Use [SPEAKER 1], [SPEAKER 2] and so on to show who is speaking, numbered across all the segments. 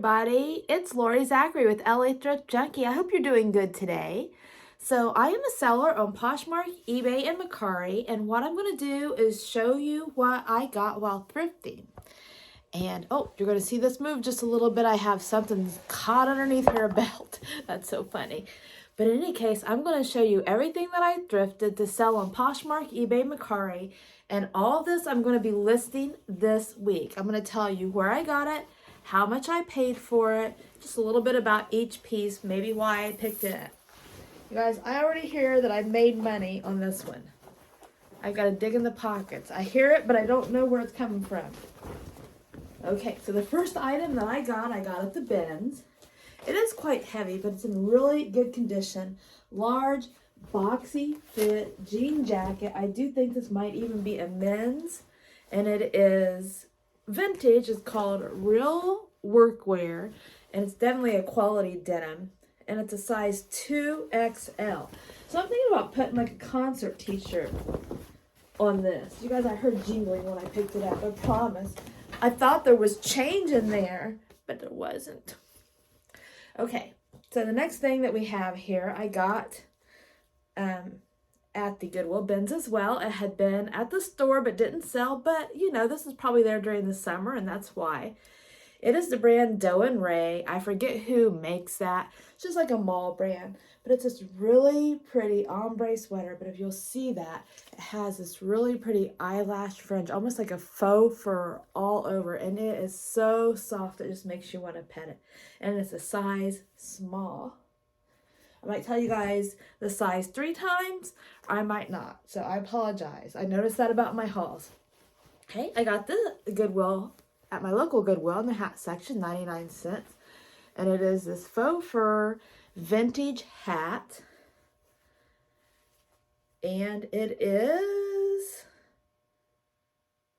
[SPEAKER 1] everybody. It's Lori Zachary with LA Thrift Junkie. I hope you're doing good today. So I am a seller on Poshmark, eBay, and Mercari, and what I'm going to do is show you what I got while thrifting. And oh, you're going to see this move just a little bit. I have something caught underneath her belt. That's so funny. But in any case, I'm going to show you everything that I thrifted to sell on Poshmark, eBay, Mercari, and all this I'm going to be listing this week. I'm going to tell you where I got it, how much I paid for it, just a little bit about each piece, maybe why I picked it up. You guys, I already hear that I made money on this one. I've got to dig in the pockets. I hear it, but I don't know where it's coming from. Okay, so the first item that I got at the bins. It is quite heavy, but it's in really good condition. Large, boxy fit jean jacket. I do think this might even be a men's, and it is vintage. It's called Real Workwear, and it's definitely a quality denim, and it's a size 2XL. So I'm thinking about putting like a concert t-shirt on this. You guys, I heard jingling when I picked it up, I promise. I thought there was change in there, but there wasn't. Okay, so the next thing that we have here, I got at the Goodwill Bins as well. It had been at the store but didn't sell, but you know, this is probably there during the summer, and that's why. It is the brand Doe and Ray. I forget who makes that. It's just like a mall brand, but it's this really pretty ombre sweater. But if you'll see that, it has this really pretty eyelash fringe, almost like a faux fur all over, and it is so soft it just makes you want to pet it. And it's a size small. I might tell you guys the size 3 times, or I might not, so I apologize. I noticed that about my hauls. Okay, I got the Goodwill at my local Goodwill in the hat section, 99 cents. And it is this faux fur vintage hat. And it is,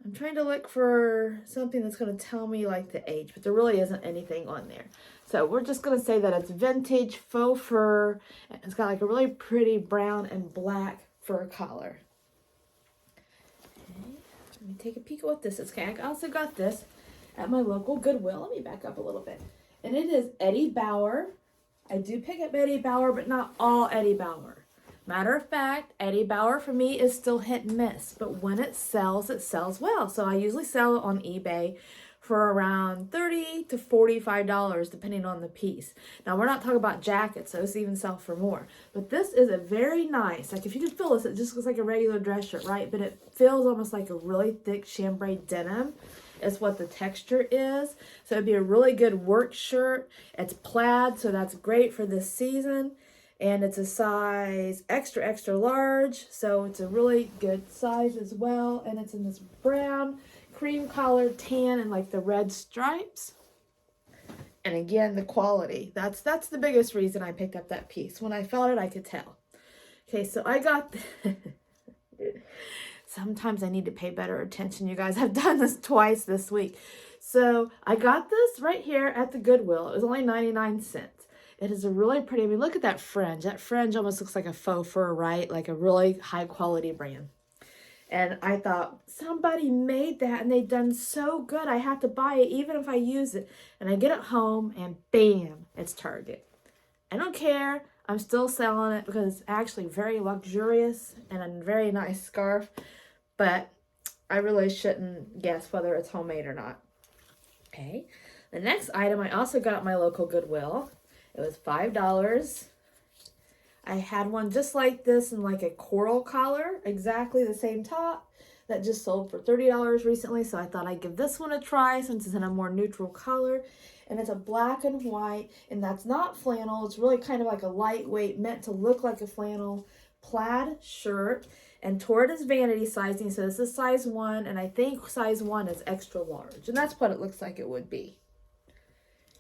[SPEAKER 1] I'm trying to look for something that's going to tell me like the age, but there really isn't anything on there. So we're just going to say that it's vintage faux fur. And it's got like a really pretty brown and black fur collar. Okay, let me take a peek at what this is. Okay, I also got this at my local Goodwill. Let me back up a little bit. And it is Eddie Bauer. I do pick up Eddie Bauer, but not all Eddie Bauer. Matter of fact, Eddie Bauer for me is still hit and miss, but when it sells well. So I usually sell it on eBay for around $30 to $45, depending on the piece. Now, we're not talking about jackets, so those even sell for more. But this is a very nice, like if you can feel this, it just looks like a regular dress shirt, right? But it feels almost like a really thick chambray denim. Is what the texture is. So it'd be a really good work shirt. It's plaid, so that's great for this season. And it's a size extra, extra large. So it's a really good size as well. And it's in this brown, cream collar, tan, and like the red stripes. And again, the quality. That's the biggest reason I picked up that piece. When I felt it, I could tell. Okay, so I got... Sometimes I need to pay better attention, you guys. I've done this twice this week. So I got this right here at the Goodwill. It was only 99 cents. It is a really pretty, I mean, look at that fringe. That fringe almost looks like a faux fur, right? Like a really high quality brand. And I thought, somebody made that and they've done so good. I have to buy it even if I use it. And I get it home and bam, it's Target. I don't care. I'm still selling it because it's actually very luxurious and a very nice scarf. But I really shouldn't guess whether it's homemade or not. Okay. The next item I also got at my local Goodwill. It was $5. I had one just like this in like a coral collar. Exactly the same top. That just sold for $30 recently. So I thought I'd give this one a try since it's in a more neutral color. And it's a black and white. And that's not flannel. It's really kind of like a lightweight, meant to look like a flannel plaid shirt. And toward is vanity sizing, so this is size 1, and I think size 1 is extra large. And that's what it looks like it would be.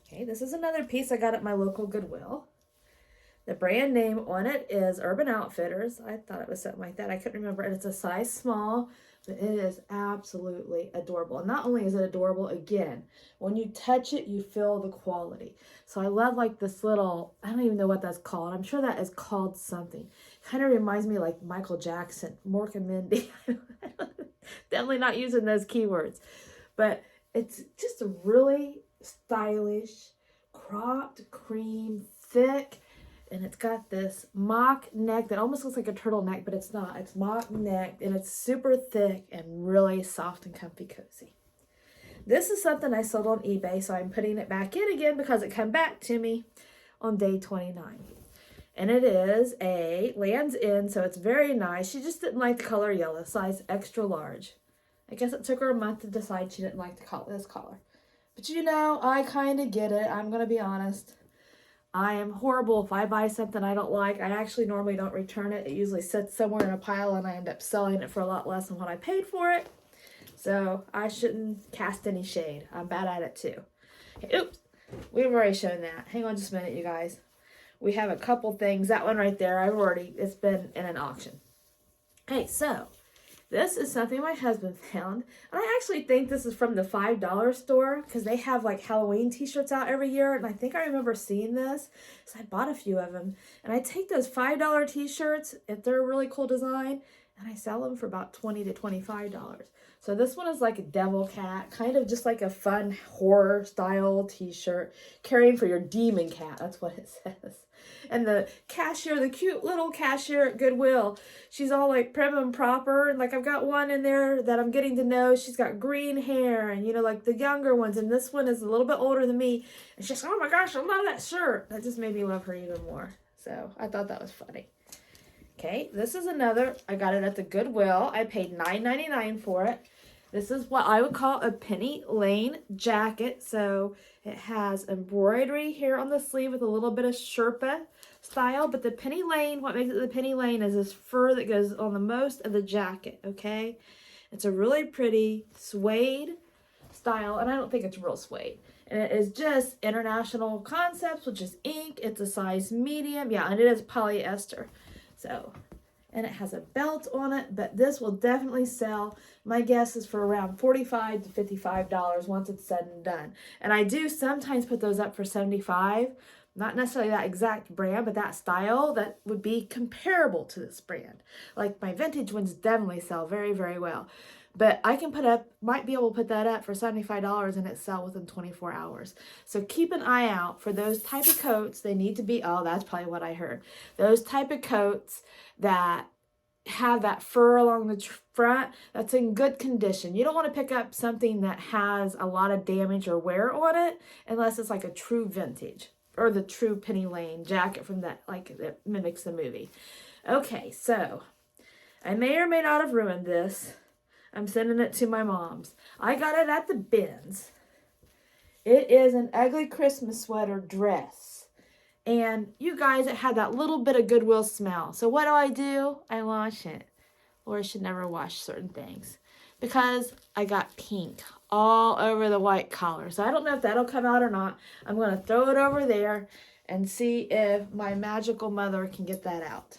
[SPEAKER 1] Okay, this is another piece I got at my local Goodwill. The brand name on it is Urban Outfitters. I thought it was something like that. I couldn't remember. And it's a size small, but it is absolutely adorable. And not only is it adorable, again, when you touch it, you feel the quality. So I love like this little, I don't even know what that's called. I'm sure that is called something. Kind of reminds me like Michael Jackson, Mork and Mindy. Definitely not using those keywords. But it's just a really stylish, cropped cream, thick, and it's got this mock neck that almost looks like a turtleneck, but it's not. It's mock neck, and it's super thick and really soft and comfy cozy. This is something I sold on eBay, so I'm putting it back in again because it came back to me on day 29. And it is a Land's End, so it's very nice. She just didn't like the color yellow, size extra large. I guess it took her a month to decide she didn't like this color. But you know, I kind of get it. I'm going to be honest. I am horrible if I buy something I don't like. I actually normally don't return it. It usually sits somewhere in a pile and I end up selling it for a lot less than what I paid for it. So I shouldn't cast any shade. I'm bad at it too. Okay, oops. We've already shown that. Hang on just a minute, you guys. We have a couple things. That one right there, it's been in an auction. Okay, so this is something my husband found. And I actually think this is from the $5 store because they have like Halloween t-shirts out every year. And I think I remember seeing this. So I bought a few of them. And I take those $5 t-shirts, if they're a really cool design, and I sell them for about $20 to $25. So this one is like a devil cat, kind of just like a fun horror style t-shirt, caring for your demon cat. That's what it says. And the cashier, the cute little cashier at Goodwill, she's all like prim and proper. And like I've got one in there that I'm getting to know. She's got green hair and, you know, like the younger ones. And this one is a little bit older than me. And she's like, oh my gosh, I love that shirt. That just made me love her even more. So I thought that was funny. Okay, this is another. I got it at the Goodwill. I paid $9.99 for it. This is what I would call a penny lane jacket. So it has embroidery here on the sleeve with a little bit of Sherpa style. But the penny lane, what makes it the penny lane is this fur that goes on the most of the jacket, okay? It's a really pretty suede style, and I don't think it's real suede. And it is just International Concepts, which is ink. It's a size medium. Yeah, and it is polyester. So, and it has a belt on it, but this will definitely sell. My guess is for around $45 to $55 once it's said and done. And I do sometimes put those up for $75. Not necessarily that exact brand, but that style that would be comparable to this brand. Like my vintage ones definitely sell very, very well. But I can might be able to put that up for $75 and it sell within 24 hours. So keep an eye out for those type of coats. They need to be, oh, that's probably what I heard. Those type of coats that have that fur along the front, that's in good condition. You don't want to pick up something that has a lot of damage or wear on it unless it's like a true vintage or the true penny lane jacket from that, like that mimics the movie. Okay, so I may or may not have ruined this. I'm sending it to my mom's. I got it at the bins. It is an ugly Christmas sweater dress. And you guys, it had that little bit of Goodwill smell. So what do? I wash it. Or I should never wash certain things. Because I got pink all over the white collar. So I don't know if that'll come out or not. I'm going to throw it over there and see if my magical mother can get that out.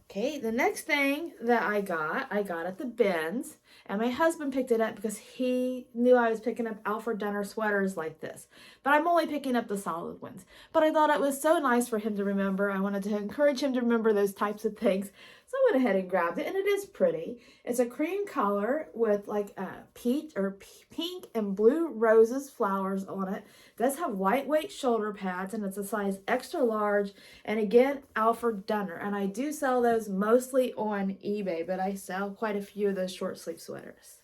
[SPEAKER 1] Okay, the next thing that I got at the bins, and my husband picked it up because he knew I was picking up Alfred Dunner sweaters like this. But I'm only picking up the solid ones. But I thought it was so nice for him to remember. I wanted to encourage him to remember those types of things. So I went ahead and grabbed it, and it is pretty. It's a cream color with like peach or pink and blue roses flowers on it. It does have lightweight shoulder pads, and it's a size extra large. And again, Alfred Dunner. And I do sell those mostly on eBay, but I sell quite a few of those short sleeve sweaters.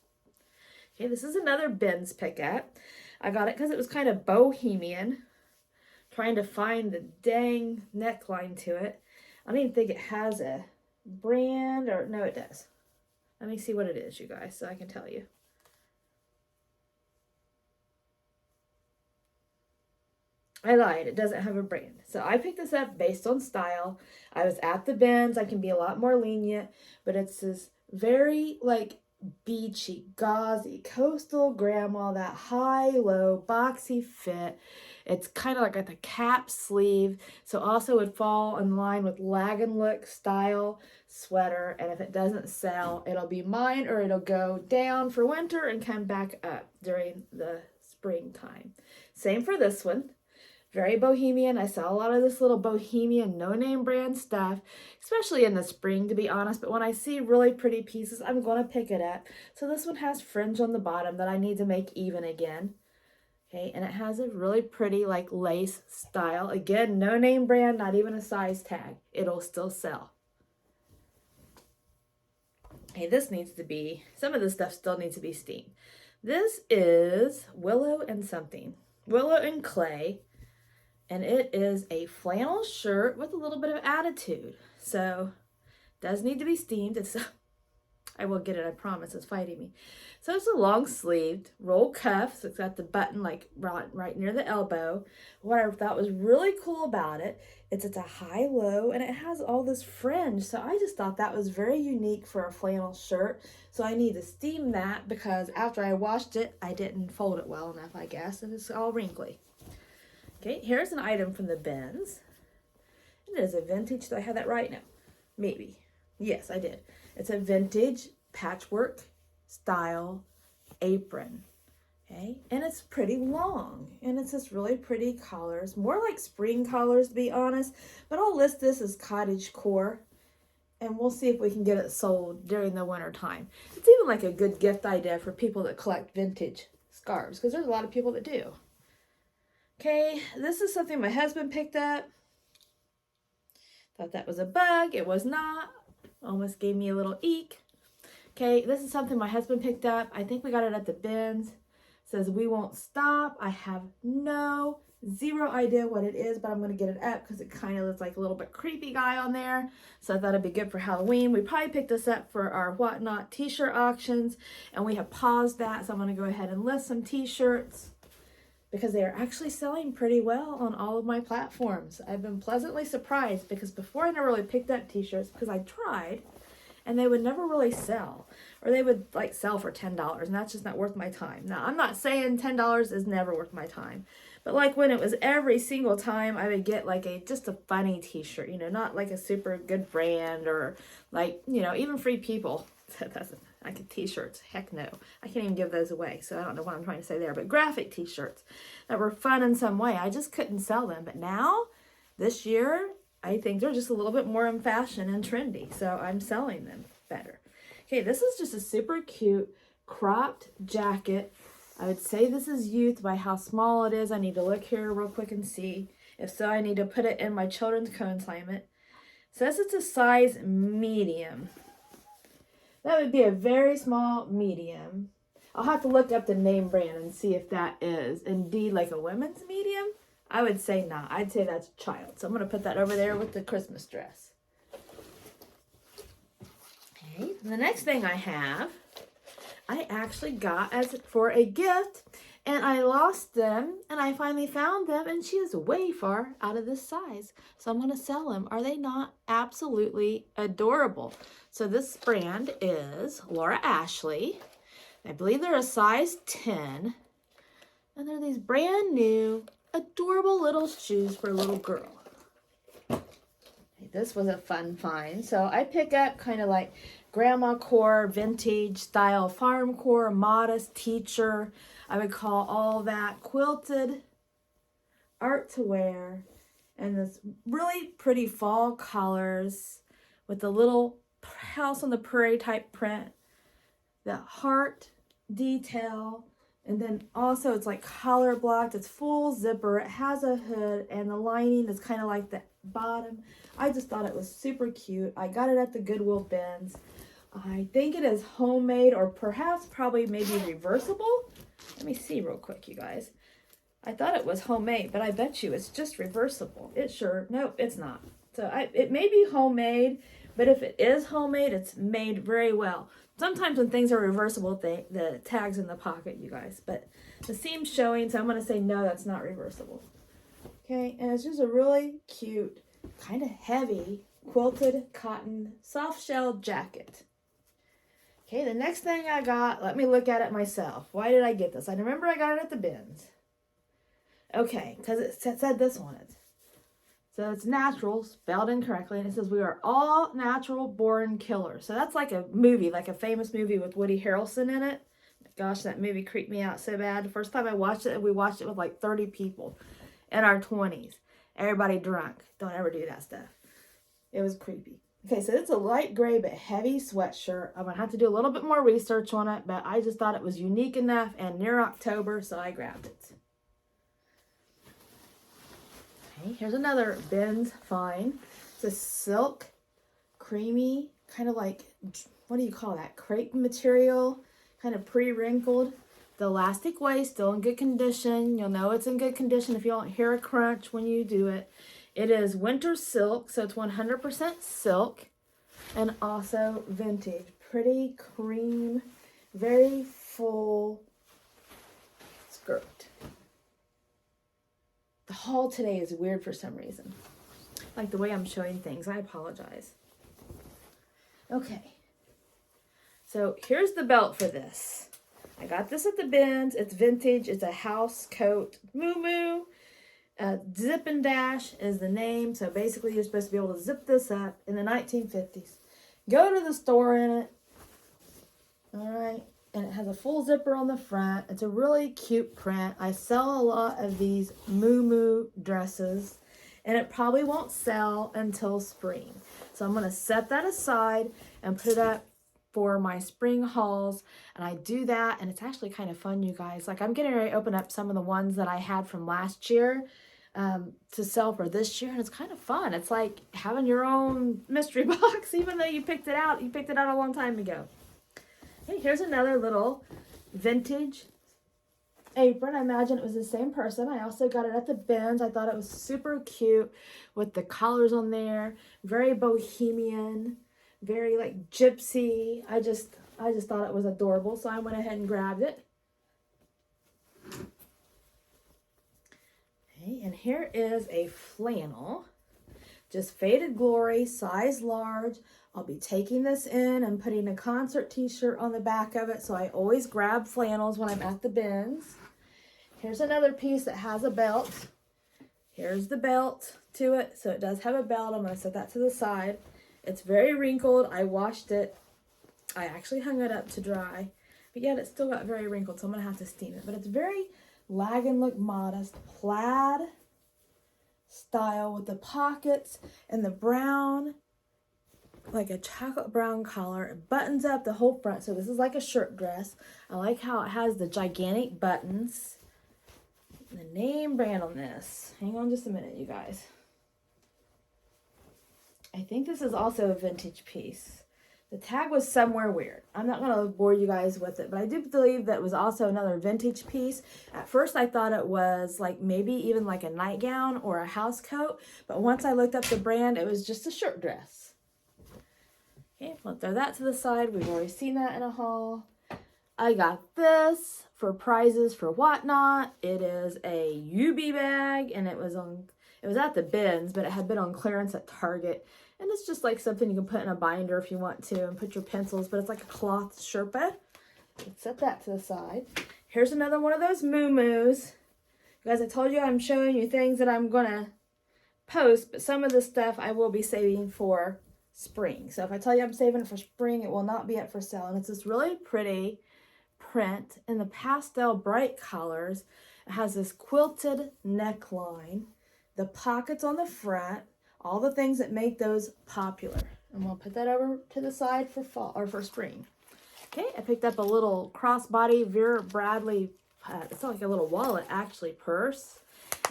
[SPEAKER 1] Okay, this is another bins pickup. I got it because it was kind of bohemian. Trying to find the dang neckline to it. I don't even think it has a brand, or no, it does. Let me see what it is, you guys, so I can tell you. I lied, it doesn't have a brand. So I picked this up based on style. I was at the bins. I can be a lot more lenient, but it's this very like beachy, gauzy, coastal grandma, that high-low, boxy fit. It's kind of like at the cap sleeve, so also would fall in line with lag and look style sweater. And if it doesn't sell, it'll be mine, or it'll go down for winter and come back up during the springtime. Same for this one. Very bohemian. I saw a lot of this little bohemian no-name brand stuff, especially in the spring, to be honest. But when I see really pretty pieces, I'm going to pick it up. So this one has fringe on the bottom that I need to make even again. Okay, and it has a really pretty like lace style. Again, no-name brand, not even a size tag. It'll still sell. Okay, this needs to be, some of this stuff still needs to be steamed. This is Willow and something. Willow and Clay. And it is a flannel shirt with a little bit of attitude. So, does need to be steamed. It's, I will get it, I promise. It's fighting me. So, it's a long sleeved roll cuff. So, it's got the button like right near the elbow. What I thought was really cool about it, it's a high-low and it has all this fringe. So, I just thought that was very unique for a flannel shirt. So, I need to steam that because after I washed it, I didn't fold it well enough, I guess. And it's all wrinkly. Okay, here's an item from the bins. It is a vintage, did I have that right now? Maybe. Yes, I did. It's a vintage patchwork style apron. Okay, and it's pretty long. And it's this really pretty colors, more like spring colors to be honest. But I'll list this as cottage core. And we'll see if we can get it sold during the winter time. It's even like a good gift idea for people that collect vintage scarves, because there's a lot of people that do. Okay, this is something my husband picked up. Thought that was a bug. It was not. Almost gave me a little eek. Okay, this is something my husband picked up. I think we got it at the bins. It says, "We won't stop." I have zero idea what it is, but I'm going to get it up because it kind of looks like a little bit creepy guy on there. So I thought it'd be good for Halloween. We probably picked this up for our Whatnot t-shirt auctions, and we have paused that. So I'm going to go ahead and list some t-shirts, because they are actually selling pretty well on all of my platforms. I've been pleasantly surprised because before I never really picked up t-shirts because I tried and they would never really sell, or they would like sell for $10 and that's just not worth my time. Now, I'm not saying $10 is never worth my time, but like when it was every single time I would get like just a funny t-shirt, you know, not like a super good brand or like, you know, even Free People. That's like t-shirts. Heck no. I can't even give those away. So I don't know what I'm trying to say there. But graphic t-shirts that were fun in some way. I just couldn't sell them. But now, this year, I think they're just a little bit more in fashion and trendy. So I'm selling them better. Okay, this is just a super cute cropped jacket. I would say this is youth by how small it is. I need to look here real quick and see. If so, I need to put it in my children's consignment. It says it's a size medium. That would be a very small medium. I'll have to look up the name brand and see if that is indeed like a women's medium. I would say not. I'd say that's child. So I'm going to put that over there with the Christmas dress. Okay. The next thing I have, I actually got as for a gift, and I lost them, and I finally found them, and she is way far out of this size. So I'm going to sell them. Are they not absolutely adorable? So this brand is Laura Ashley. I believe they're a size 10. And they're these brand new, adorable little shoes for a little girl. This was a fun find. So I pick up kind of like grandma core, vintage style, farm core, modest, teacher. I would call all that quilted art to wear. And this really pretty fall colors with the little house on the prairie type print. The heart detail. And then also it's like collar blocked. It's full zipper. It has a hood and the lining is kind of like the bottom. I just thought it was super cute. I got it at the Goodwill Bins. I think it is homemade or perhaps probably maybe reversible. Let me see real quick, you guys. I thought it was homemade, but I bet you it's just reversible. Nope, it's not. So it may be homemade, but if it is homemade, it's made very well. Sometimes when things are reversible, the tag's in the pocket, you guys. But the seam's showing, so I'm going to say no, that's not reversible. Okay, and it's just a really cute, kind of heavy, quilted cotton, soft-shelled jacket. Okay, the next thing I got, let me look at it myself. Why did I get this? I remember I got it at the bins. Okay, because it said this on it. So it's natural, spelled incorrectly, and it says we are all natural born killers. So that's like a movie, like a famous movie with Woody Harrelson in it. Gosh, that movie creeped me out so bad. The first time I watched it, we watched it with like 30 people. in our 20s. Everybody drunk. Don't ever do that stuff. It was creepy. Okay, so it's a light gray but heavy sweatshirt. I'm going to have to do a little bit more research on it, but I just thought it was unique enough and near October, so I grabbed it. Okay, here's another Bins find. It's a silk, creamy, kind of like, what do you call that? Crepe material, kind of pre-wrinkled. The elastic waist, still in good condition. You'll know it's in good condition if you don't hear a crunch when you do it. It is winter silk, so it's 100% silk. And also vintage. Pretty cream, very full skirt. The haul today is weird for some reason. Like the way I'm showing things. I apologize. Okay. So here's the belt for this. I got this at the Bins. It's vintage. It's a house coat. Moo. Zip and Dash is the name. So basically you're supposed to be able to zip this up in the 1950s. Go to the store in it. Alright. And it has a full zipper on the front. It's a really cute print. I sell a lot of these moo dresses. And it probably won't sell until spring. So I'm going to set that aside and put it up for my spring hauls. And I do that, and it's actually kind of fun, you guys. Like, I'm getting ready to open up some of the ones that I had from last year to sell for this year, and it's kind of fun. It's like having your own mystery box, even though you picked it out. You picked it out a long time ago. Hey, here's another little vintage apron. I imagine it was the same person. I also got it at the Bins. I thought it was super cute with the collars on there. Very bohemian, very like gypsy. I just thought it was adorable, so I went ahead and grabbed it. Okay, and here is a flannel. Just Faded Glory, size large. I'll be taking this in and putting a concert t-shirt on the back of it, so I always grab flannels when I'm at the Bins. Here's another piece that has a belt. Here's the belt to it, so it does have a belt. I'm going to set that to the side. It's very wrinkled. I washed it. I actually hung it up to dry, but yet it still got very wrinkled, so I'm going to have to steam it. But it's very lag and look modest, plaid style with the pockets and the brown, like a chocolate brown collar. It buttons up the whole front, so this is like a shirt dress. I like how it has the gigantic buttons. The name brand on this. Hang on just a minute, you guys. I think this is also a vintage piece. The tag was somewhere weird. I'm not going to bore you guys with it, but I do believe that was also another vintage piece. At first, I thought it was like maybe even like a nightgown or a house coat, but once I looked up the brand, it was just a shirt dress. Okay, we'll throw that to the side. We've already seen that in a haul. I got this for prizes for Whatnot. It is a UB bag, and it was at the Bins, but it had been on clearance at Target. And it's just like something you can put in a binder if you want to and put your pencils, but it's like a cloth Sherpa. Let's set that to the side. Here's another one of those moo-moos. Guys, I told you I'm showing you things that I'm going to post, but some of the stuff I will be saving for spring. So if I tell you I'm saving it for spring, it will not be up for sale. And it's this really pretty print in the pastel bright colors. It has this quilted neckline, the pockets on the front, all the things that make those popular. And we'll put that over to the side for fall or for spring. Okay, I picked up a little crossbody Vera Bradley, it's like a little wallet actually, purse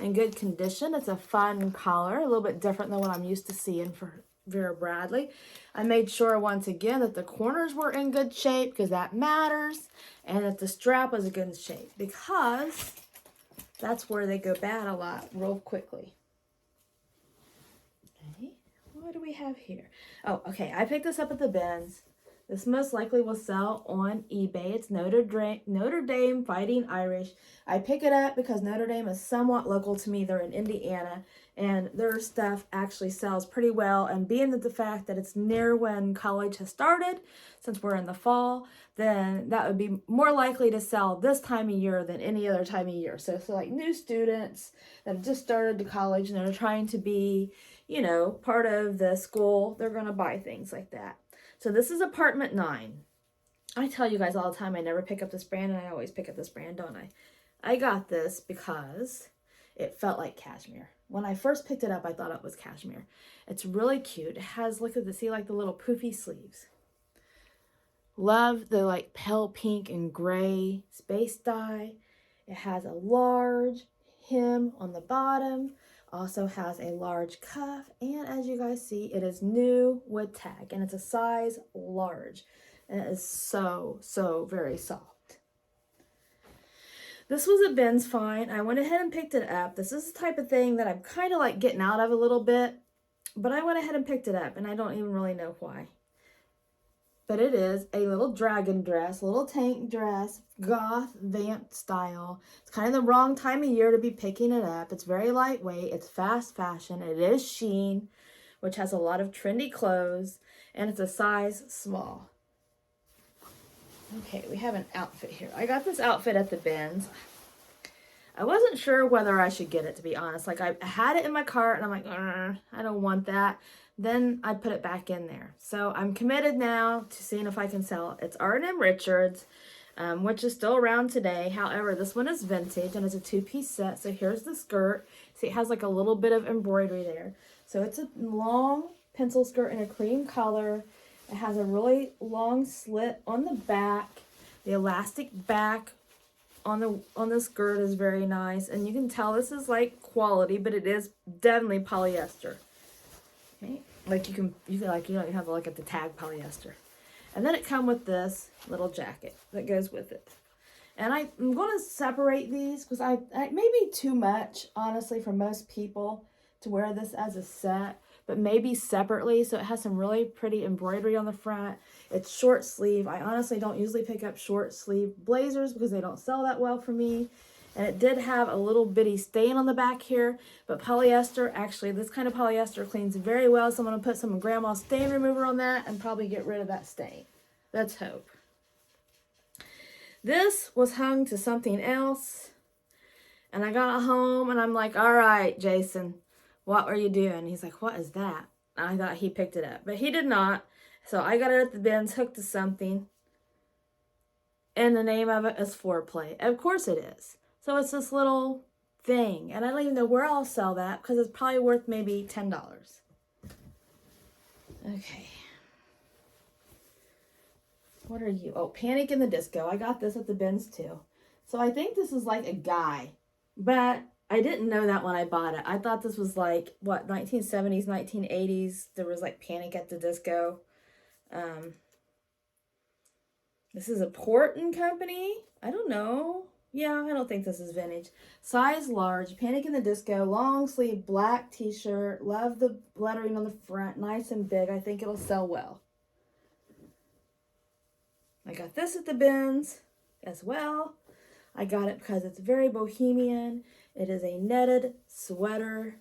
[SPEAKER 1] in good condition. It's a fun color, a little bit different than what I'm used to seeing for Vera Bradley. I made sure once again that the corners were in good shape because that matters, and that the strap was in good shape because that's where they go bad a lot real quickly. Okay, what do we have here? Oh, okay, I picked this up at the Bins. This most likely will sell on eBay. It's Notre Dame Fighting Irish. I pick it up because Notre Dame is somewhat local to me. They're in Indiana, and their stuff actually sells pretty well. And being that the fact that it's near when college has started, since we're in the fall, then that would be more likely to sell this time of year than any other time of year. So like new students that have just started to college and they're trying to be, you know, part of the school, they're going to buy things like that. So this is Apartment 9. I tell you guys all the time I never pick up this brand, and I always pick up this brand, don't I? I got this because it felt like cashmere. When I first picked it up, I thought it was cashmere. It's really cute. It has, look at the, see, like the little poofy sleeves. Love the like pale pink and gray space dye. It has a large hem on the bottom. Also has a large cuff. And as you guys see, it is new with tag. And it's a size large. And it is so, so very soft. This was a Bins find. I went ahead and picked it up. This is the type of thing that I'm kind of like getting out of a little bit. But I went ahead and picked it up. And I don't even really know why. But it is a little dragon dress, little tank dress, goth vamp style. It's kind of the wrong time of year to be picking it up. It's very lightweight. It's fast fashion. It is Shein, which has a lot of trendy clothes. And it's a size small. Okay, we have an outfit here. I got this outfit at the Bins. I wasn't sure whether I should get it, to be honest. Like, I had it in my cart, and I'm like, I don't want that. Then I put it back in there. So I'm committed now to seeing if I can sell it. It's R&M Richards, which is still around today. However, this one is vintage, and it's a two-piece set. So here's the skirt. See, it has like a little bit of embroidery there. So it's a long pencil skirt in a cream color. It has a really long slit on the back. The elastic back on the skirt is very nice. And you can tell this is like quality, but it is definitely polyester. Okay. Like you can like, you have to look at the tag polyester. And then it comes with this little jacket that goes with it. And I'm going to separate these because I maybe too much, honestly, for most people to wear this as a set. But maybe separately, so it has some really pretty embroidery on the front. It's short sleeve. I honestly don't usually pick up short sleeve blazers because they don't sell that well for me. And it did have a little bitty stain on the back here, but polyester, actually, this kind of polyester cleans very well, so I'm going to put some grandma stain remover on that and probably get rid of that stain. Let's hope. This was hung to something else, and I got home, and I'm like, all right, Jason, what are you doing? He's like, what is that? I thought he picked it up, but he did not. So I got it at the Bins, hooked to something, and the name of it is Foreplay. Of course it is. So it's this little thing, and I don't even know where I'll sell that because it's probably worth maybe $10. Okay. What are you? Oh, Panic in the Disco. I got this at the Bins too. So I think this is like a guy, but I didn't know that when I bought it. I thought this was like, what, 1970s, 1980s. There was like Panic at the Disco. This is a Portland company. I don't know. Yeah, I don't think this is vintage. Size large, Panic in the Disco, long sleeve black t-shirt. Love the lettering on the front, nice and big. I think it'll sell well. I got this at the Bins as well. I got it because it's very bohemian. It is a netted sweater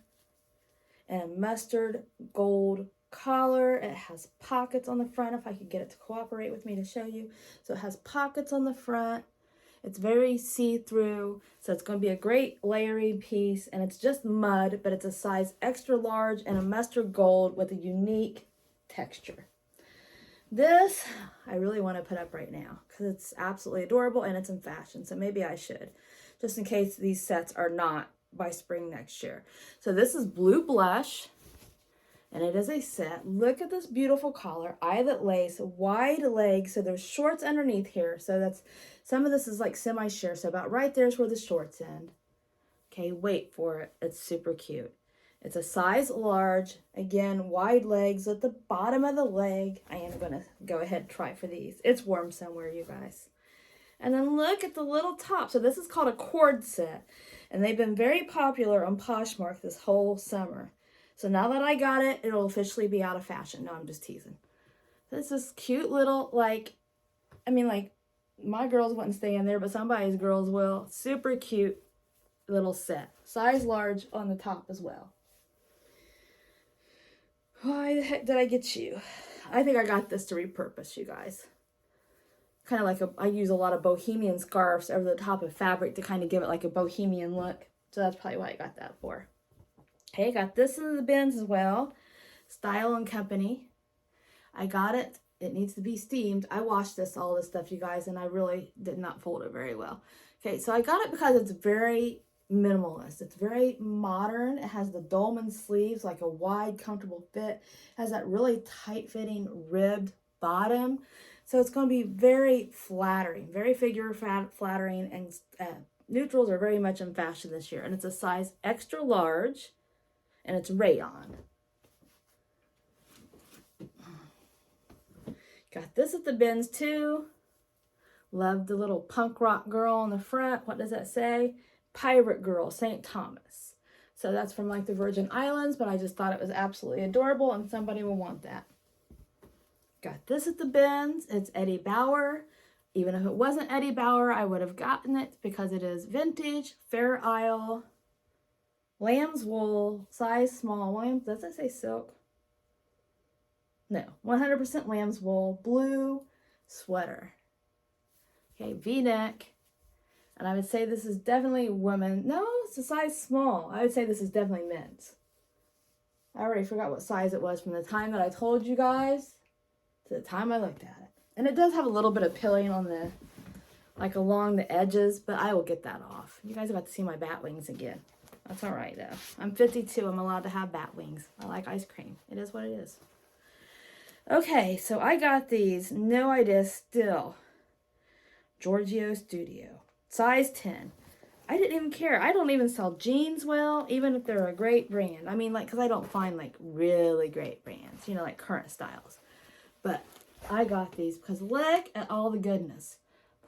[SPEAKER 1] and a mustard gold collar. It has pockets on the front, if I could get it to cooperate with me to show you. So it has pockets on the front. It's very see-through, so it's going to be a great layering piece, and it's just mud, but it's a size extra large and a mustard gold with a unique texture. This, I really want to put up right now because it's absolutely adorable and it's in fashion, so maybe I should, just in case these sets are not by spring next year. So this is Blue Blush, and it is a set. Look at this beautiful collar, eyelet lace, wide legs, so there's shorts underneath here, so that's, some of this is like semi-sheer, so about right there's where the shorts end. Okay, wait for it. It's super cute. It's a size large, again, wide legs at the bottom of the leg. I am going to go ahead and try for these. It's warm somewhere, you guys. And then look at the little top. So this is called a cord set, and they've been very popular on Poshmark this whole summer. So now that I got it, it'll officially be out of fashion. No, I'm just teasing. This is cute little, like, I mean, like, my girls wouldn't stay in there, but somebody's girls will. Super cute little set. Size large on the top as well. Why the heck did I get you? I think I got this to repurpose, you guys. Kind of like I use a lot of bohemian scarves over the top of fabric to kind of give it like a bohemian look. So that's probably why I got that for. Okay, got this in the Bins as well. Style and Company. I got it. It needs to be steamed. I washed all this stuff, you guys, and I really did not fold it very well. Okay, so I got it because it's very minimalist. It's very modern. It has the dolman sleeves, like a wide, comfortable fit. It has that really tight-fitting ribbed bottom. So it's going to be very flattering, very figure flattering, and neutrals are very much in fashion this year. And it's a size extra large, and it's rayon. Got this at the bins too. Love the little punk rock girl on the front. What does that say? Pirate Girl, St. Thomas. So that's from like the Virgin Islands, but I just thought it was absolutely adorable and somebody will want that. Got this at the bins. It's Eddie Bauer. Even if it wasn't Eddie Bauer, I would have gotten it because it is vintage, Fair Isle, lamb's wool, size small. Does it say silk? No, 100% lamb's wool, blue sweater. Okay, V-neck. And I would say this is definitely women. No, it's a size small. I would say this is definitely men's. I already forgot what size it was from the time that I told you guys to the time I looked at it. And it does have a little bit of pilling on the, like along the edges, but I will get that off. You guys are about to see my bat wings again. That's all right though. I'm 52. I'm allowed to have bat wings. I like ice cream. It is what it is. Okay, so I got these. No idea still. Giorgio Studio. Size 10. I didn't even care. I don't even sell jeans well, even if they're a great brand. I mean, like, because I don't find, like, really great brands, you know, like current styles. But I got these because look at all the goodness.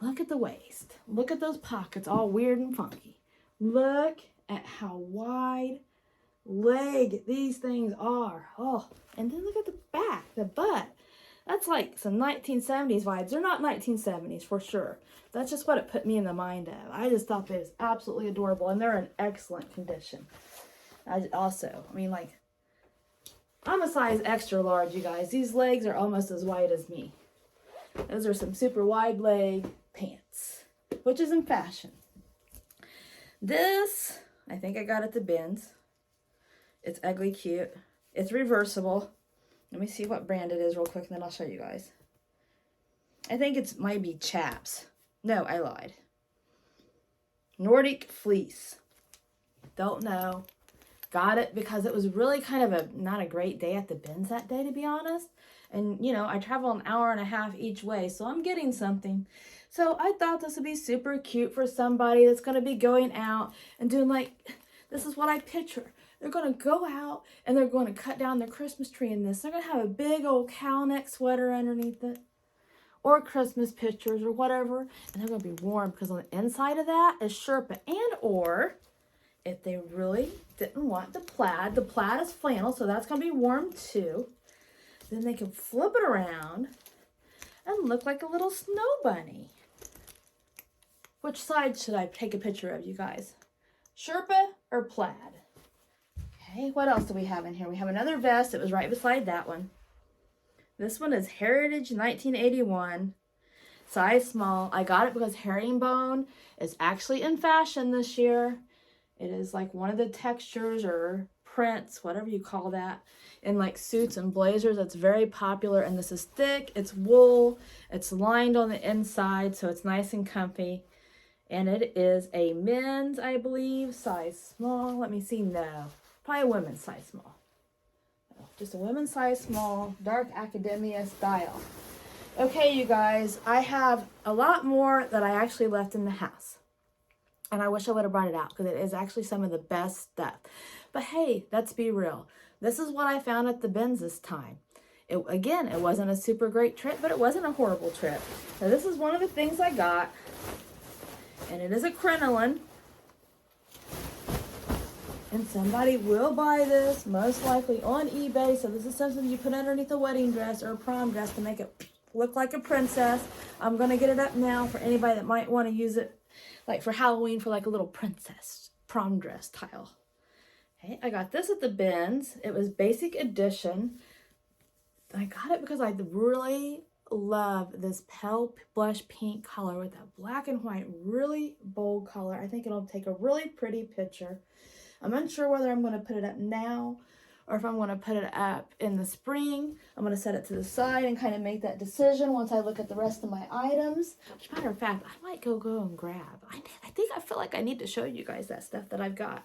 [SPEAKER 1] Look at the waist. Look at those pockets, all weird and funky. Look at how wide leg these things are. Oh, and then look at the back, the butt. That's like some 1970s vibes. They're not 1970s for sure. That's just what it put me in the mind of. I just thought it was absolutely adorable, and they're in excellent condition. I mean, like, I'm a size extra large, you guys. These legs are almost as wide as me. Those are some super wide leg pants, which is in fashion. This, I think I got at the bins. It's ugly cute. It's reversible. Let me see what brand it is real quick, and then I'll show you guys. I think it might be Chaps. No, I lied. Nordic Fleece. Don't know. Got it because it was really kind of not a great day at the bins that day, to be honest. And, you know, I travel an hour and a half each way, so I'm getting something. So I thought this would be super cute for somebody that's going to be going out and doing, like, this is what I picture. They're going to go out and they're going to cut down their Christmas tree in this. They're going to have a big old cow neck sweater underneath it, or Christmas pictures or whatever, and they're going to be warm because on the inside of that is Sherpa. And or if they really didn't want the plaid is flannel, so that's going to be warm too. Then they can flip it around and look like a little snow bunny. Which side should I take a picture of, you guys? Sherpa or plaid? Okay, what else do we have in here? We have another vest. It was right beside that one. This one is Heritage 1981, size small. I got it because herringbone is actually in fashion this year. It is like one of the textures or prints, whatever you call that, in like suits and blazers. It's very popular, and this is thick. It's wool. It's lined on the inside, so it's nice and comfy. And it is a men's, I believe, size small. Let me see. No, probably a women's size small. Just a women's size small, dark academia style. Okay, you guys, I have a lot more that I actually left in the house. And I wish I would have brought it out because it is actually some of the best stuff. But hey, let's be real. This is what I found at the bins this time. Again, it wasn't a super great trip, but it wasn't a horrible trip. Now, this is one of the things I got. And it is a crinoline. And somebody will buy this, most likely on eBay. So this is something you put underneath a wedding dress or a prom dress to make it look like a princess. I'm going to get it up now for anybody that might want to use it, like for Halloween, for like a little princess prom dress tile. Okay, I got this at the bins. It was basic edition. I got it because I really love this pale blush pink color with that black and white, really bold color. I think it'll take a really pretty picture. I'm unsure whether I'm going to put it up now or if I'm going to put it up in the spring. I'm going to set it to the side and kind of make that decision once I look at the rest of my items. As a matter of fact, I might go and grab. I feel like I need to show you guys that stuff that I've got,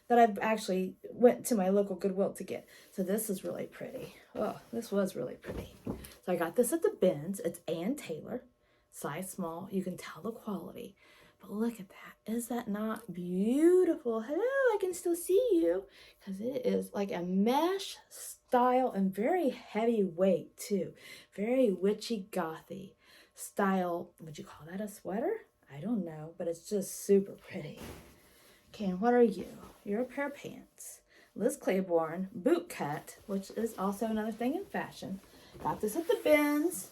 [SPEAKER 1] that I've actually went to my local Goodwill to get. So this is really pretty. Oh, this was really pretty. So I got this at the Bins. It's Ann Taylor, size small. You can tell the quality. But look at that. Is that not beautiful? Hello, I can still see you. Because it is like a mesh style and very heavy weight too. Very witchy gothy style. Would you call that a sweater? I don't know, but it's just super pretty. Okay, and what are you? You're a pair of pants. Liz Claiborne, boot cut, which is also another thing in fashion. Got this at the Bins.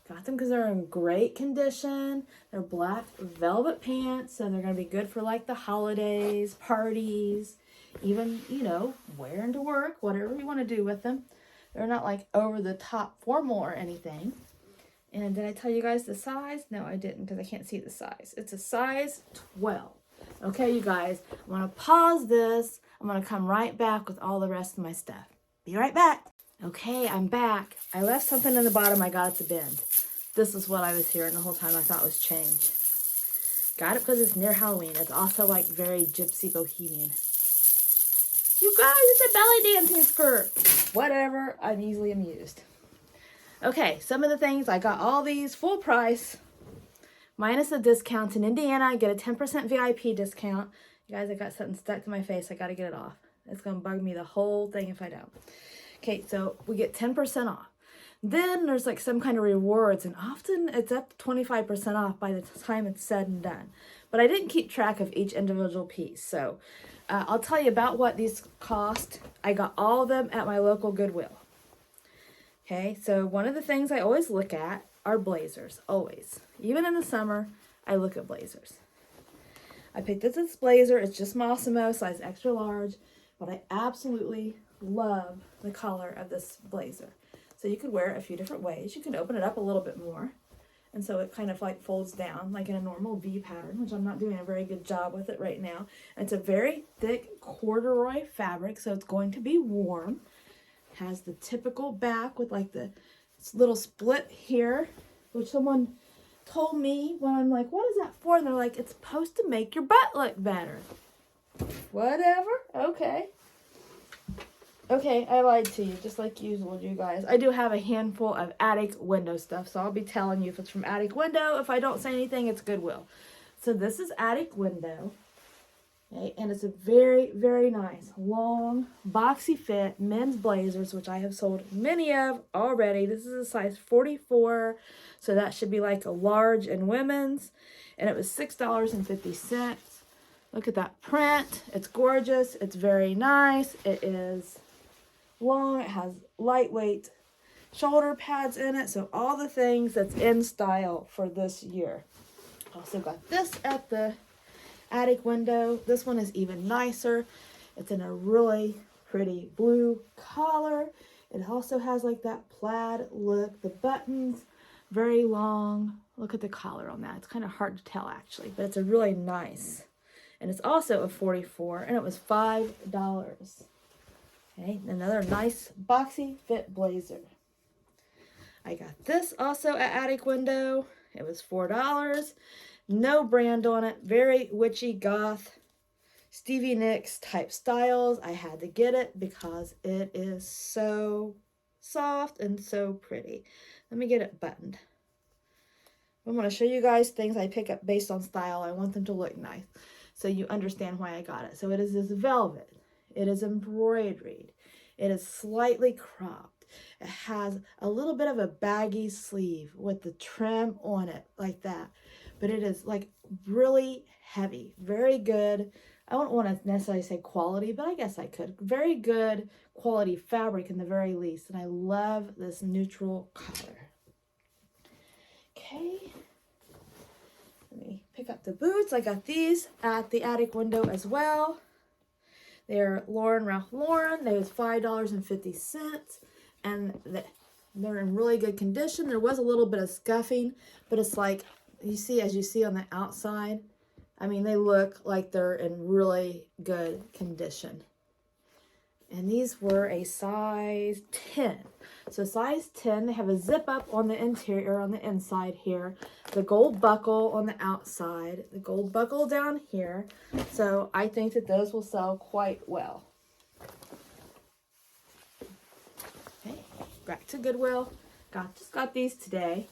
[SPEAKER 1] Got them because they're in great condition. They're black velvet pants, so they're going to be good for like the holidays, parties, even, you know, wearing to work, whatever you want to do with them. They're not like over the top formal or anything. And did I tell you guys the size? No, I didn't because I can't see the size. It's a size 12. Okay, you guys, I'm going to pause this. I'm going to come right back with all the rest of my stuff. Be right back. Okay, I'm back. I left something in the bottom I got at the bin. This is what I was hearing the whole time. I thought was change. Got it because it's near Halloween. It's also like very gypsy bohemian. You guys, it's a belly dancing skirt. Whatever, I'm easily amused. Okay, some of the things, I got all these full price, minus the discounts. In Indiana, I get a 10% VIP discount. You guys, I got something stuck to my face. I got to get it off. It's going to bug me the whole thing if I don't. Okay, so we get 10% off. Then there's like some kind of rewards, and often it's up to 25% off by the time it's said and done. But I didn't keep track of each individual piece, so I'll tell you about what these cost. I got all of them at my local Goodwill. Okay, so one of the things I always look at are blazers, always. Even in the summer, I look at blazers. I picked this blazer. It's just Mossimo, size extra large, but I absolutely love the color of this blazer. So you could wear it a few different ways. You can open it up a little bit more. And so it kind of like folds down like in a normal V pattern, which I'm not doing a very good job with it right now. And it's a very thick corduroy fabric, so it's going to be warm. It has the typical back with like the little split here, which someone told me when I'm like, what is that for? And they're like, it's supposed to make your butt look better. Whatever. Okay. Okay, I lied to you, just like usual, you guys. I do have a handful of attic window stuff, so I'll be telling you if it's from attic window. If I don't say anything, it's Goodwill. So this is attic window, okay, and it's a very, very nice, long, boxy fit men's blazers, which I have sold many of already. This is a size 44, so that should be like a large in women's, and it was $6.50. Look at that print. It's gorgeous. It's very nice. It is long. It has lightweight shoulder pads in it, so all the things that's in style for this year. Also got this at the attic window. This one is even nicer. It's in a really pretty blue collar. It also has like that plaid look. The buttons very long. Look at the collar on that. It's kind of hard to tell actually, but it's a really nice. And it's also a 44, and it was $5. Okay, another nice boxy fit blazer. I got this also at attic window. It was $4. No brand on it. Very witchy goth Stevie Nicks type styles. I had to get it because it is so soft and so pretty. Let me get it buttoned. I want to show you guys things I pick up based on style. I want them to look nice, so you understand why I got it. So it is this velvet. It is embroidered. It is slightly cropped. It has a little bit of a baggy sleeve with the trim on it like that. But it is like really heavy. Very good. I don't want to necessarily say quality, but I guess I could. Very good quality fabric in the very least. And I love this neutral color. Okay. Let me pick up the boots. I got these at the attic window as well. They're Ralph Lauren. They was $5.50, and they're in really good condition. There was a little bit of scuffing, but it's like as you see on the outside, I mean, they look like they're in really good condition. And these were a size 10. So size 10, they have a zip up on the interior, on the inside here. The gold buckle on the outside. The gold buckle down here. So I think that those will sell quite well. Okay, back to Goodwill. Just got these today.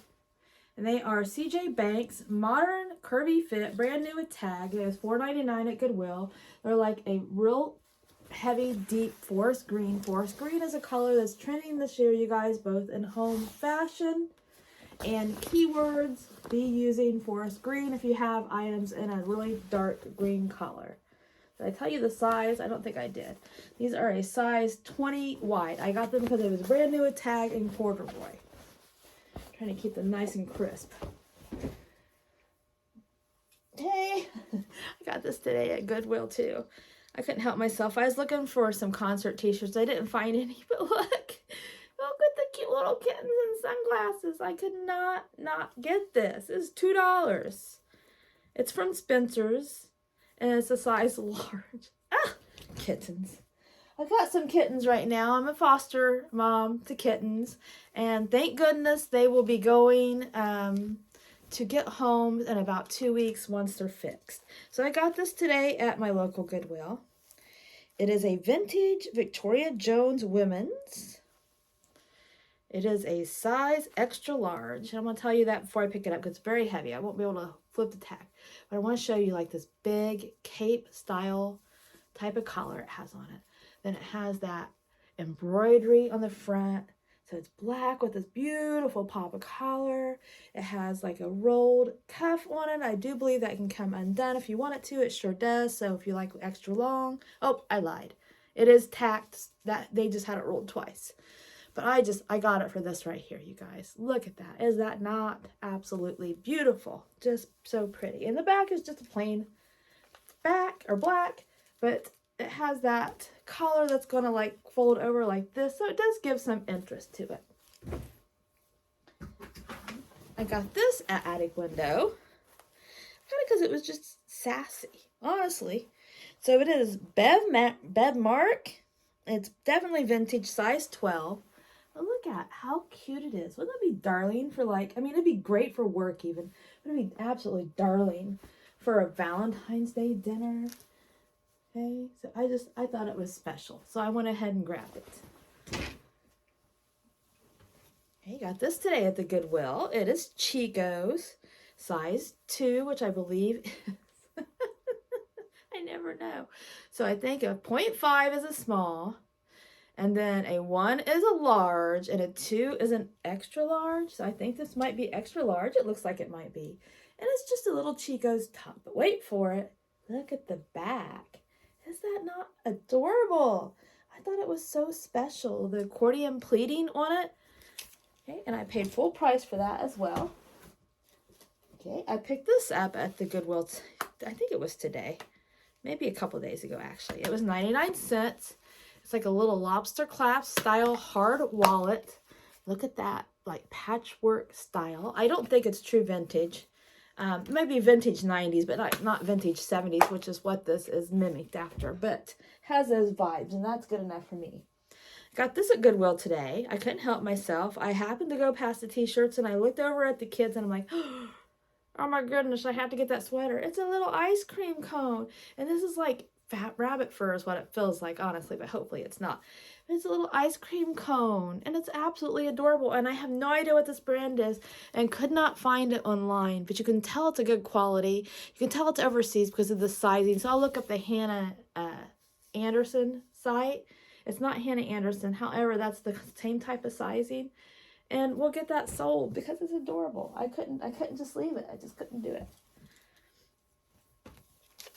[SPEAKER 1] And they are CJ Banks Modern Curvy Fit, brand new with tag. It was $4.99 at Goodwill. They're like a real heavy, deep forest green. Forest green is a color that's trending this year, you guys, both in home fashion and keywords. Be using forest green if you have items in a really dark green color. Did I tell you the size? I don't think I did. These are a size 20 wide. I got them because it was brand new with tag and corduroy. Trying to keep them nice and crisp. Hey, I got this today at Goodwill too. I couldn't help myself. I was looking for some concert t-shirts. I didn't find any, but look at the cute little kittens and sunglasses. I could not get this. It's $2. It's from Spencer's, and it's a size large. Ah, kittens. I've got some kittens right now. I'm a foster mom to kittens, and thank goodness they will be going to get home in about 2 weeks once they're fixed. So I got this today at my local Goodwill. It is a vintage Victoria Jones women's. It is a size extra large. I'm going to tell you that before I pick it up because it's very heavy. I won't be able to flip the tag. But I want to show you like this big cape style type of collar it has on it. Then it has that embroidery on the front. So it's black with this beautiful pop of collar. It has like a rolled cuff on it. I do believe that can come undone if you want it to. It sure does. So if you like extra long. Oh, I lied. It is tacked. That they just had it rolled twice. But I got it for this right here, you guys. Look at that. Is that not absolutely beautiful? Just so pretty. And the back is just a plain back or black, but it has that collar that's going to like fold over like this. So it does give some interest to it. I got this at Attic Window. Kind of because it was just sassy, honestly. So it is Bevmark. It's definitely vintage, size 12. But look at how cute it is. Wouldn't that be darling for like, I mean, it'd be great for work even. But it'd be absolutely darling for a Valentine's Day dinner. Okay, so I thought it was special. So I went ahead and grabbed it. Okay, got this today at the Goodwill. It is Chico's, size 2, which I believe is, I never know. So I think a 0.5 is a small, and then a 1 is a large, and a 2 is an extra large. So I think this might be extra large. It looks like it might be. And it's just a little Chico's top. But wait for it. Look at the back. Is that not adorable? I thought it was so special. The accordion pleating on it. Okay, and I paid full price for that as well. Okay, I picked this up at the Goodwill. I think it was today. Maybe a couple days ago, actually. It was 99 cents. It's like a little lobster clasp style hard wallet. Look at that, like patchwork style. I don't think it's true vintage. Maybe vintage 90s, but not vintage 70s, which is what this is mimicked after, but has those vibes, and that's good enough for me. Got this at Goodwill today. I couldn't help myself. I happened to go past the t-shirts, and I looked over at the kids, and I'm like, oh my goodness, I have to get that sweater. It's a little ice cream cone, and this is like fat rabbit fur is what it feels like, honestly, but hopefully it's not. It's a little ice cream cone, and it's absolutely adorable, and I have no idea what this brand is and could not find it online, but you can tell it's a good quality. You can tell it's overseas because of the sizing, so I'll look up the Hannah Anderson site. It's not Hannah Anderson, however, that's the same type of sizing, and we'll get that sold because it's adorable. I couldn't just leave it. I just couldn't do it.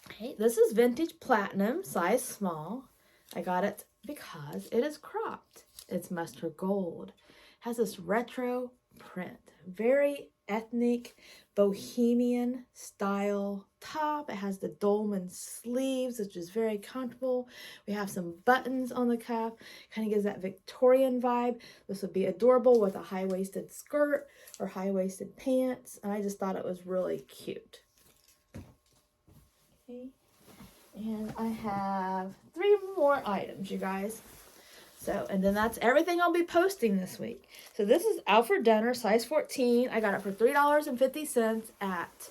[SPEAKER 1] Okay, this is vintage platinum, size small. I got it because it is cropped. It's mustard gold. It has this retro print. Very ethnic, bohemian style top. It has the dolman sleeves, which is very comfortable. We have some buttons on the cuff. Kind of gives that Victorian vibe. This would be adorable with a high-waisted skirt or high-waisted pants. And I just thought it was really cute. Okay. And I have 3 more items, you guys. So, and then that's everything I'll be posting this week. So this is out for dinner, size 14. I got it for $3.50 at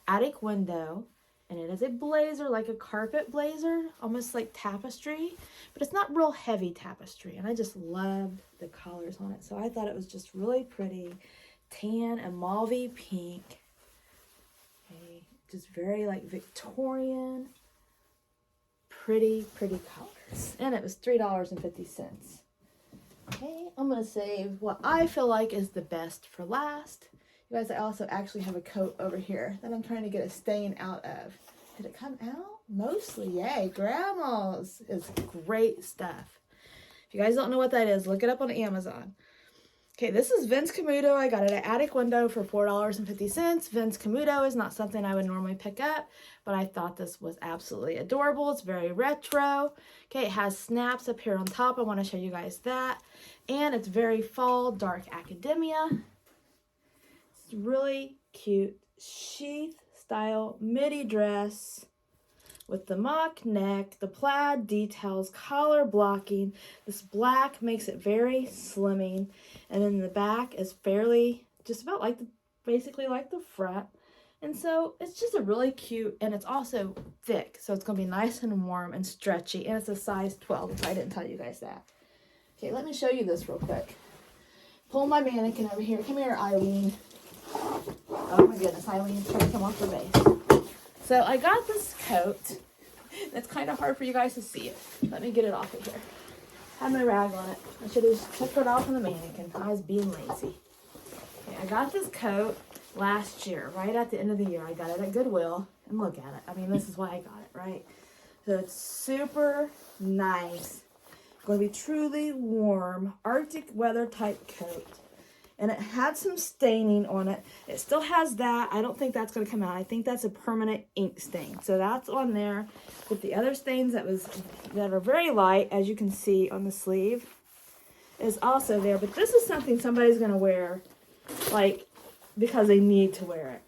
[SPEAKER 1] Attic Window. And it is a blazer, like a carpet blazer, almost like tapestry. But it's not real heavy tapestry. And I just loved the colors on it. So I thought it was just really pretty. Tan and mauve pink. Okay, just very like Victorian. Pretty colors. And it was $3.50. Okay, I'm going to save what I feel like is the best for last. You guys, I also actually have a coat over here that I'm trying to get a stain out of. Did it come out? Mostly, yay. Grandma's is great stuff. If you guys don't know what that is, look it up on Amazon. Okay, this is Vince Camuto. I got it at Attic Window for $4.50. Vince Camuto is not something I would normally pick up, but I thought this was absolutely adorable. It's very retro. Okay, it has snaps up here on top. I want to show you guys that. And it's very fall, dark academia. It's really cute sheath style midi dress with the mock neck, the plaid details, collar blocking. This black makes it very slimming. And then the back is fairly, just about like basically like the front. And so it's just a really cute, and it's also thick. So it's going to be nice and warm and stretchy. And it's a size 12, if I didn't tell you guys that. Okay, let me show you this real quick. Pull my mannequin over here. Come here, Eileen. Oh my goodness, Eileen, try to come off the base. So I got this coat. It's kind of hard for you guys to see it. Let me get it off of here. Had my rag on it. I should have just took it off on the mannequin. I was being lazy. Okay, I got this coat last year, right at the end of the year. I got it at Goodwill. And look at it. I mean, this is why I got it, right? So it's super nice. Going to be truly warm, Arctic weather type coat. And it had some staining on it. It still has that. I don't think that's going to come out. I think that's a permanent ink stain. So that's on there. But the other stains that are very light, as you can see on the sleeve, is also there. But this is something somebody's going to wear, like, because they need to wear it.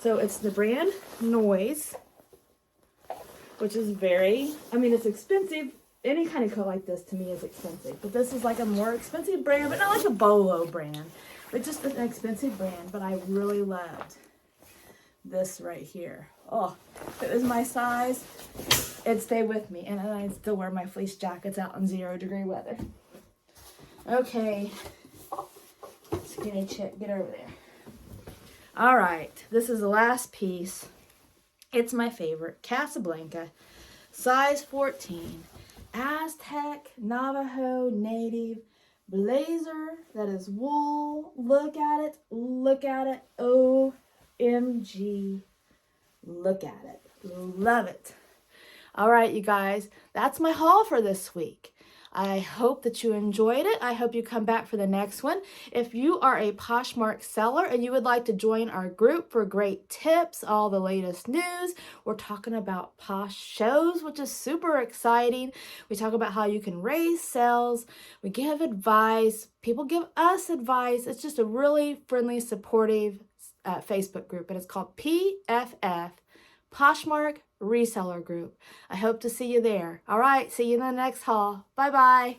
[SPEAKER 1] So it's the brand Noise, which is very, I mean, it's expensive. Any kind of coat like this to me is expensive. But this is like a more expensive brand, but not like a Bolo brand. But just an expensive brand. But I really loved this right here. Oh, if it was my size, it'd stay with me. And I'd still wear my fleece jackets out in 0-degree weather. Okay. Skinny chick, get over there. All right. This is the last piece. It's my favorite. Casablanca. Size 14. Aztec, Navajo, Native, blazer that is wool. Look at it. Look at it. OMG. Look at it. Love it. All right, you guys. That's my haul for this week. I hope that you enjoyed it. I hope you come back for the next one. If you are a Poshmark seller and you would like to join our group for great tips, all the latest news, we're talking about Posh shows, which is super exciting. We talk about how you can raise sales. We give advice. People give us advice. It's just a really friendly, supportive Facebook group, and it's called PFF, Poshmark Reseller Group. I hope to see you there. All right, see you in the next haul. Bye-bye.